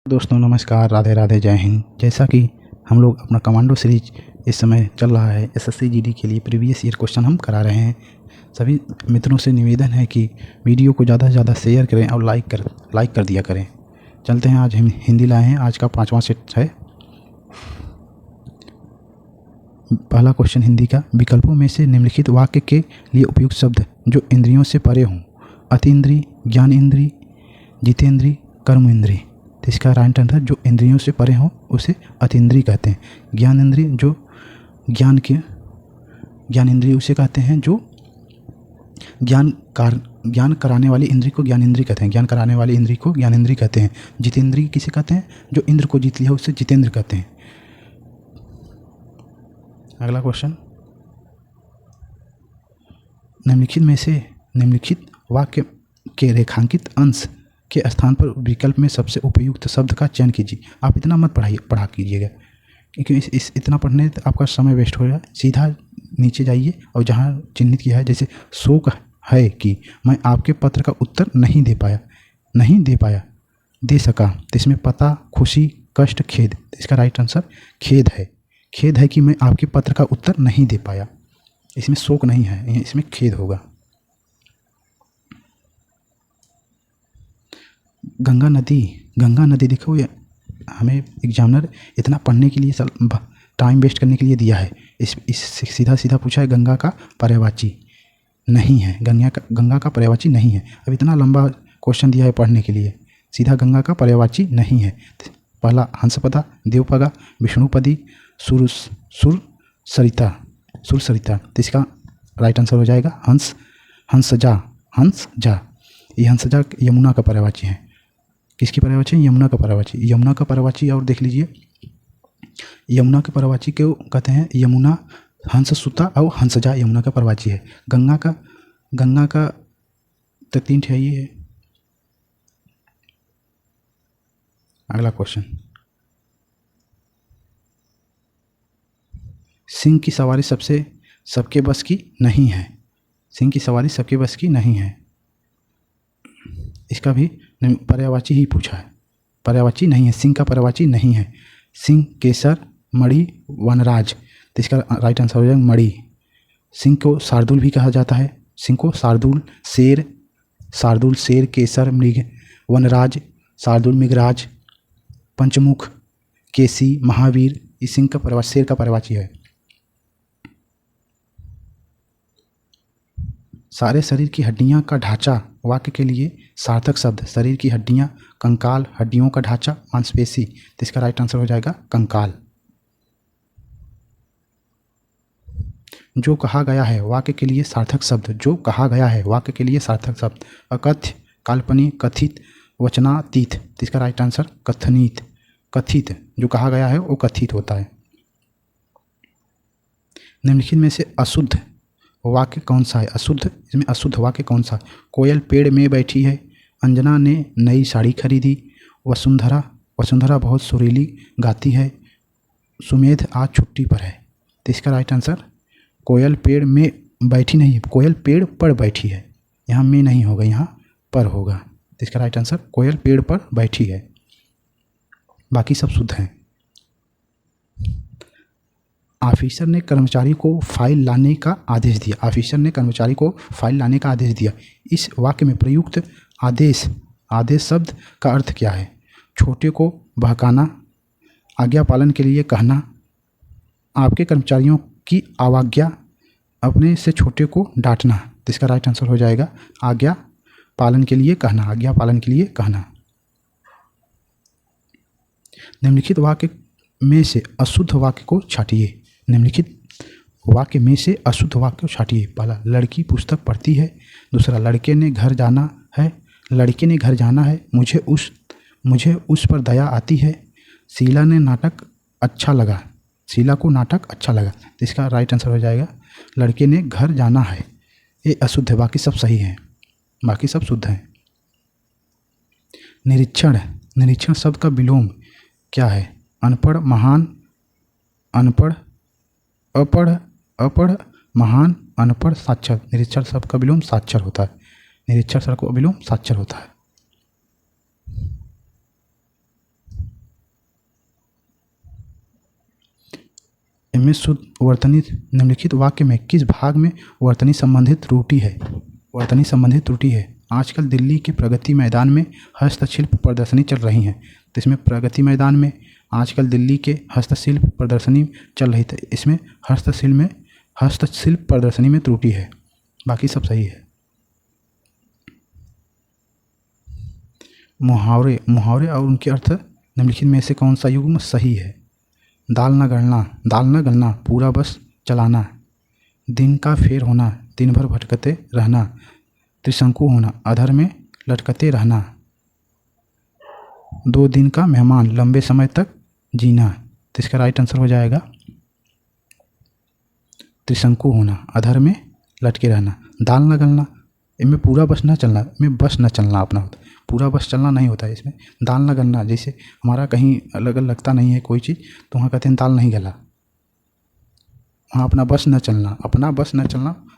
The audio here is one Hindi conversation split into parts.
दोस्तों नमस्कार, राधे राधे, जय हिंद। जैसा कि हम लोग अपना कमांडो सीरीज इस समय चल रहा है, एसएससी जीडी के लिए प्रीवियस ईयर क्वेश्चन हम करा रहे हैं। सभी मित्रों से निवेदन है कि वीडियो को ज़्यादा से ज़्यादा शेयर करें और लाइक कर दिया करें। चलते हैं, आज हम हिंदी लाए हैं। आज का 5वां सेट है। पहला क्वेश्चन हिंदी का, विकल्पों में से निम्नलिखित वाक्य के लिए उपयुक्त शब्द जो इंद्रियों से परे हों। अतीन्द्रिय, ज्ञान इंद्रिय, जितेंद्रिय, कर्म इंद्रिय। तो इसका राइट आंसर जो इंद्रियों से परे हो उसे अतीन्द्रिय कहते हैं। ज्ञान इंद्रिय जो ज्ञान इंद्रिय उसे कहते हैं जो ज्ञान कराने वाली इंद्रिय को ज्ञान इंद्रिय कहते हैं। ज्ञान कराने वाली इंद्रिय को ज्ञान इंद्रिय कहते हैं। जितेंद्रिय किसे कहते हैं? जो इंद्र को जीत लिया उसे जितेंद्र कहते हैं। अगला क्वेश्चन, निम्नलिखित में से निम्नलिखित वाक्य के रेखांकित अंश के स्थान पर विकल्प में सबसे उपयुक्त शब्द का चयन कीजिए। आप इतना मत पढ़ा कीजिएगा, क्योंकि इतना पढ़ने से आपका समय वेस्ट होगा। सीधा नीचे जाइए और जहाँ चिन्हित किया है, जैसे शोक है कि मैं आपके पत्र का उत्तर नहीं दे सका, तो इसमें पता, खुशी, कष्ट, खेद। तो इसका राइट आंसर खेद है। खेद है कि मैं आपके पत्र का उत्तर नहीं दे पाया। इसमें शोक नहीं है, इसमें खेद होगा। गंगा नदी देखो, ये हमें एग्जामिनर इतना पढ़ने के लिए टाइम वेस्ट करने के लिए दिया है। इस सीधा पूछा है, गंगा का पर्यायवाची नहीं है। गंगा का पर्यायवाची नहीं है। अब इतना लंबा क्वेश्चन दिया है पढ़ने के लिए, सीधा गंगा का पर्यायवाची नहीं है। पहला हंसपदा, देवपदा, विष्णुपदी, सुर सरिता। तो इसका राइट आंसर हो जाएगा हंसजा। ये हंसजा यमुना का पर्यायवाची है। किसकी पर्यायवाची? यमुना का पर्यायवाची। यमुना का पर्यायवाची और देख लीजिए, यमुना के पर्यायवाची को कहते हैं यमुना, हंससुता और हंसजा यमुना का पर्यायवाची है। गंगा का तो 3 ठे ही है। अगला क्वेश्चन, सिंह की सवारी सबके बस की नहीं है। सिंह की सवारी सबके बस की नहीं है। इसका भी पर्यायवाची ही पूछा है। पर्यायवाची नहीं है, सिंह का पर्यायवाची नहीं है। सिंह, केसर, मणि, वनराज। तो इसका राइट आंसर हो जाएगा मणि। सिंह को शार्दूल भी कहा जाता है। सिंह को शार्दूल, शेर, केसर, मृग, वनराज, शार्दूल, मृगराज, पंचमुख, केसी, महावीर। इस सिंह का पर्यायवाची, शेर का पर्यायवाची है। सारे शरीर की हड्डियां का ढांचा वाक्य के लिए सार्थक शब्द। शरीर की हड्डियां, कंकाल, हड्डियों का ढांचा, मांसपेशी। तो इसका राइट आंसर हो जाएगा कंकाल। जो कहा गया है वाक्य के लिए सार्थक शब्द। जो कहा गया है वाक्य के लिए सार्थक शब्द। अकथ्य, काल्पनिक, कथित, वचनातीत। तो इसका राइट आंसर कथनित। कथित जो कहा गया है वो कथित होता है। निम्नलिखित में से अशुद्ध वाक्य कौन सा है? इसमें अशुद्ध वाक्य कौन सा? कोयल पेड़ में बैठी है। अंजना ने नई साड़ी खरीदी। वसुंधरा बहुत सुरीली गाती है। सुमेध आज छुट्टी पर है। तो इसका राइट आंसर कोयल पेड़ में बैठी नहीं है, कोयल पेड़ पर बैठी है। यहाँ में नहीं होगा, यहाँ पर होगा। तो इसका राइट आंसर कोयल पेड़ पर बैठी है। बाकी सब शुद्ध हैं। ऑफिसर ने कर्मचारी को फाइल लाने का आदेश दिया। ऑफिसर ने कर्मचारी को फाइल लाने का आदेश दिया। इस वाक्य में प्रयुक्त आदेश शब्द का अर्थ क्या है? छोटे को बहकाना, आज्ञा पालन के लिए कहना, आपके कर्मचारियों की अवज्ञा, अपने से छोटे को डांटना। तो इसका राइट आंसर हो जाएगा आज्ञा पालन के लिए कहना। निम्नलिखित वाक्य में से अशुद्ध वाक्य को छांटिए। पहला, लड़की पुस्तक पढ़ती है। दूसरा, लड़के ने घर जाना है। मुझे उस पर दया आती है। शीला को नाटक अच्छा लगा। तो इसका राइट आंसर हो जाएगा लड़के ने घर जाना है। ये अशुद्ध है, बाकी सब सही हैं, बाकी सब शुद्ध हैं। निरीक्षण शब्द का विलोम क्या है? अनपढ़, महान, अनपढ़, अपढ़, महान, अनपढ़, साक्षर। निरीक्षण शब्द का विलोम साक्षर होता है। इनमें शुद्ध वर्तनी निम्नलिखित वाक्य में किस भाग में वर्तनी संबंधित त्रुटि है? वर्तनी संबंधित त्रुटि है। आजकल दिल्ली के प्रगति मैदान में हस्तशिल्प प्रदर्शनी चल रही हैं। तो इसमें प्रगति मैदान में आजकल दिल्ली के हस्तशिल्प प्रदर्शनी चल रही थी, इसमें हस्तशिल्प प्रदर्शनी में त्रुटि है, बाकी सब सही है। मुहावरे और उनके अर्थ निम्नलिखित में से कौन सा युग्म सही है? दाल न गलना, पूरा बस चलाना, दिन का फेर होना, दिन भर भटकते रहना, त्रिशंकु होना, अधर में लटकते रहना, 2 दिन का मेहमान, लंबे समय तक जीना। तो इसका राइट आंसर हो जाएगा त्रिशंकु होना, अधर में लटके रहना। दाल न गलना, इनमें पूरा बस न चलना, इनमें बस न चलना अपना होता, पूरा बस चलना नहीं होता है इसमें। दाल न गलना, जैसे हमारा कहीं अलग लगता नहीं है कोई चीज़ तो वहाँ कहते हैं दाल नहीं गला, वहाँ अपना बस न चलना,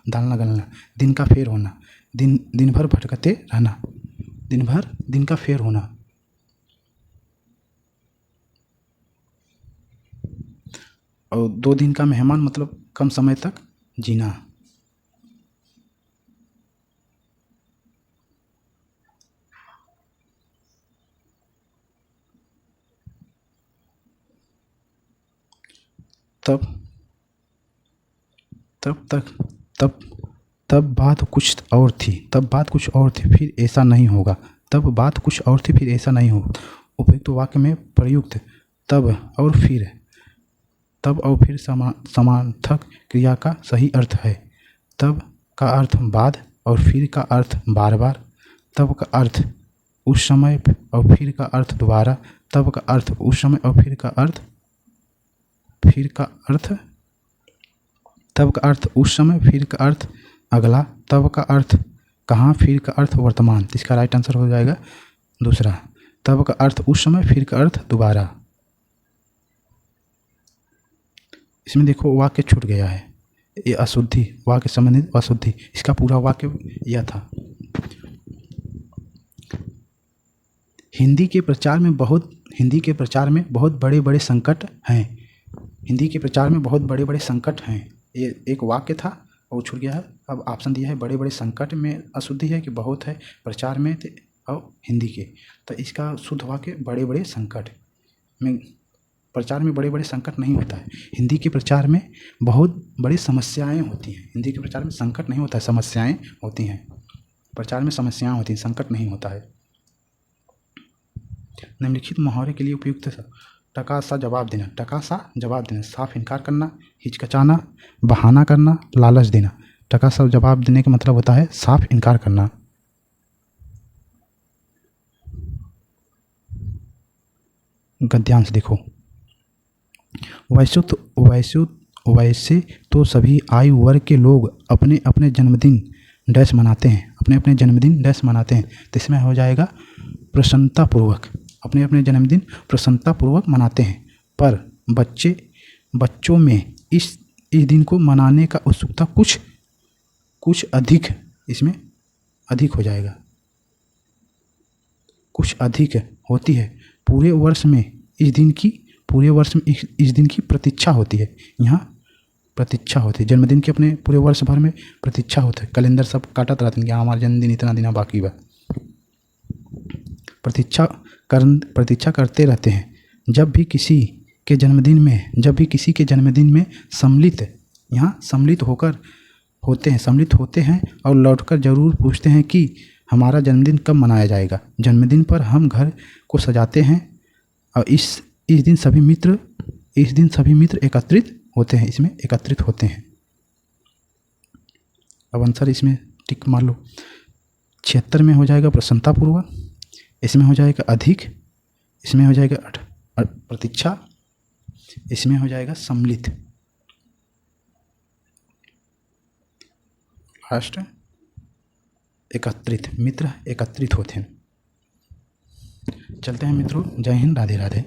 दाल न गलना। दिन का फेर होना, दिन भर भटकते रहना, दिन का फेर होना। और 2 दिन का मेहमान मतलब कम समय तक जीना। तब बात कुछ और थी, फिर ऐसा नहीं होगा। तब बात कुछ और थी, फिर ऐसा नहीं होगा। उपयुक्त वाक्य में प्रयुक्त तब और फिर समानार्थक क्रिया का सही अर्थ है। तब का अर्थ बाद और फिर का अर्थ बार बार। तब का अर्थ उस समय और फिर का अर्थ दोबारा। तब का अर्थ उस समय और फिर का अर्थ तब का अर्थ उस समय, फिर का अर्थ अगला। तब का अर्थ कहाँ, फिर का अर्थ वर्तमान। इसका राइट आंसर हो जाएगा दूसरा। तब का अर्थ उस समय, फिर का अर्थ दोबारा। इसमें देखो वाक्य छूट गया है, ये अशुद्धि, वाक्य संबंधित अशुद्धि। इसका पूरा वाक्य यह था। हिंदी के प्रचार में बहुत बड़े बड़े संकट हैं। हिंदी के प्रचार में बहुत बड़े बड़े संकट हैं, ये एक वाक्य था और छूट गया है। अब ऑप्शन दिया है बड़े बड़े संकट में अशुद्धि है कि बहुत है प्रचार में और हिंदी के। तो इसका शुद्ध वाक्य बड़े बड़े संकट में, प्रचार में बड़े बड़े संकट नहीं होता है। हिंदी के प्रचार में बहुत बड़ी समस्याएं होती हैं। हिंदी के प्रचार में संकट नहीं होता है, समस्याएं होती हैं। प्रचार में समस्याएं होती हैं, संकट नहीं होता है। निम्नलिखित मुहावरे के लिए उपयुक्त टकासा जवाब देना, साफ इनकार करना, हिचकिचाना, बहाना करना, लालच देना। टकासा जवाब देने का मतलब होता है साफ इनकार करना। गद्यांश देखो। वैसे तो सभी आयु वर्ग के लोग अपने अपने जन्मदिन डैश मनाते हैं। तो इसमें हो जाएगा प्रसन्नतापूर्वक, अपने अपने जन्मदिन प्रसन्नतापूर्वक मनाते हैं। पर बच्चों में इस दिन को मनाने का उत्सुकता कुछ अधिक, इसमें अधिक हो जाएगा, कुछ अधिक होती है। पूरे वर्ष में इस दिन की प्रतीक्षा होती है। यहाँ प्रतीक्षा होती है, जन्मदिन की अपने पूरे वर्ष भर में प्रतीक्षा होती है। कैलेंडर सब काटत रहते हैं कि हमारा जन्मदिन इतना दिन बाकी बा। प्रतीक्षा करते रहते हैं। जब भी किसी के जन्मदिन में सम्मिलित होते हैं और लौटकर जरूर पूछते हैं कि हमारा जन्मदिन कब मनाया जाएगा। जन्मदिन पर हम घर को सजाते हैं और इस दिन सभी मित्र एकत्रित होते हैं, इसमें एकत्रित होते हैं। अब आंसर इसमें टिक मार लो। 76 में हो जाएगा प्रसन्नतापूर्वक, इसमें हो जाएगा अधिक, इसमें हो जाएगा प्रतीक्षा, इसमें हो जाएगा सम्मिलित। लास्ट एकत्रित, मित्र एकत्रित होते हैं। चलते हैं मित्रों, जय हिंद, राधे राधे।